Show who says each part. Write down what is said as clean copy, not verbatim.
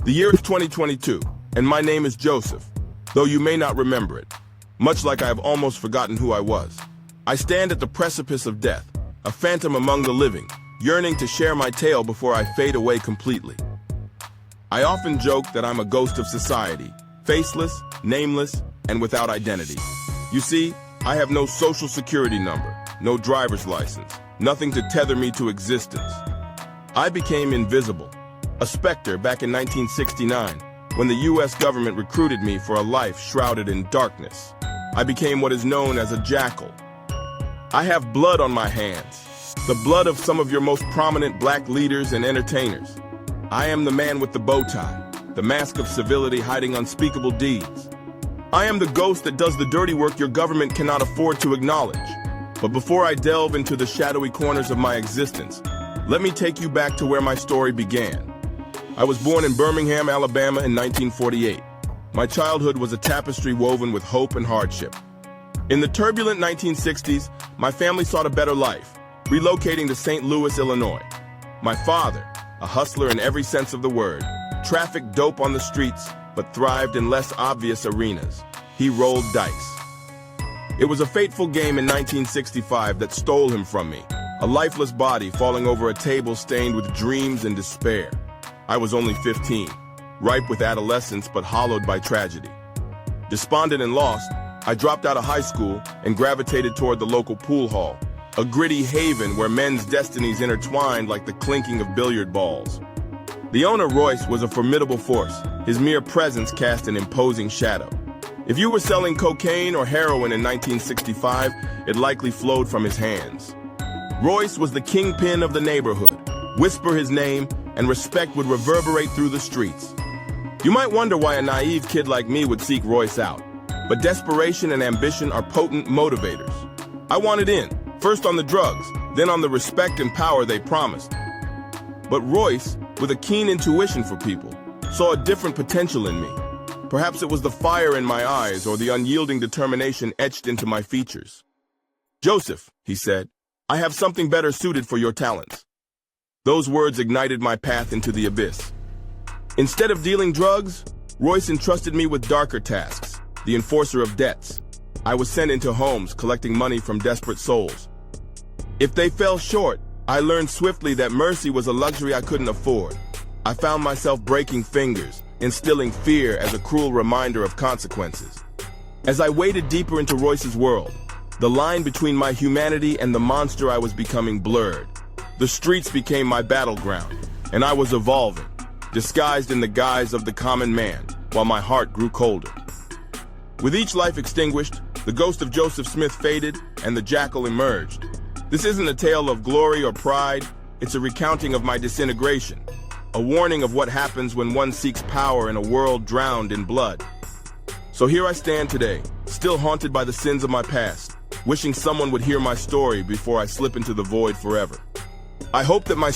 Speaker 1: The year is 2022, and my name is Joseph, though you may not remember it. Much like I have almost forgotten who I was. I stand at the precipice of death, a phantom among the living, yearning to share my tale before I fade away completely. I often joke that I'm a ghost of society, faceless, nameless, and without identity. You see, I have no social security number, no driver's license, nothing to tether me to existence. I became invisible, a specter back in 1969, when the US government recruited me for a life shrouded in darkness. I became what is known as a jackal. I have blood on my hands, the blood of some of your most prominent black leaders and entertainers. I am the man with the bow tie, the mask of civility hiding unspeakable deeds. I am the ghost that does the dirty work your government cannot afford to acknowledge. But before I delve into the shadowy corners of my existence, let me take you back to where my story began. I was born in Birmingham, Alabama in 1948. My childhood was a tapestry woven with hope and hardship. In the turbulent 1960s, my family sought a better life, relocating to St. Louis, Illinois. My father, a hustler in every sense of the word, trafficked dope on the streets, but thrived in less obvious arenas. He rolled dice. It was a fateful game in 1965 that stole him from me, a lifeless body falling over a table stained with dreams and despair. I was only 15, ripe with adolescence but hollowed by tragedy. Despondent and lost, I dropped out of high school and gravitated toward the local pool hall, a gritty haven where men's destinies intertwined like the clinking of billiard balls. The owner, Royce, was a formidable force. His mere presence cast an imposing shadow. If you were selling cocaine or heroin in 1965, it likely flowed from his hands. Royce was the kingpin of the neighborhood. Whisper his name, and respect would reverberate through the streets. You might wonder why a naive kid like me would seek Royce out, but desperation and ambition are potent motivators. I wanted in, first on the drugs, then on the respect and power they promised. But Royce, with a keen intuition for people, saw a different potential in me. Perhaps it was the fire in my eyes or the unyielding determination etched into my features. "Joseph," he said, "I have something better suited for your talents." Those words ignited my path into the abyss. Instead of dealing drugs, Royce entrusted me with darker tasks, the enforcer of debts. I was sent into homes collecting money from desperate souls. If they fell short, I learned swiftly that mercy was a luxury I couldn't afford. I found myself breaking fingers, instilling fear as a cruel reminder of consequences. As I waded deeper into Royce's world, the line between my humanity and the monster I was becoming blurred. The streets became my battleground, and I was evolving, disguised in the guise of the common man, while my heart grew colder. With each life extinguished, the ghost of Joseph Smith faded, and the jackal emerged. This isn't a tale of glory or pride, it's a recounting of my disintegration, a warning of what happens when one seeks power in a world drowned in blood. So here I stand today, still haunted by the sins of my past, wishing someone would hear my story before I slip into the void forever. I hope that my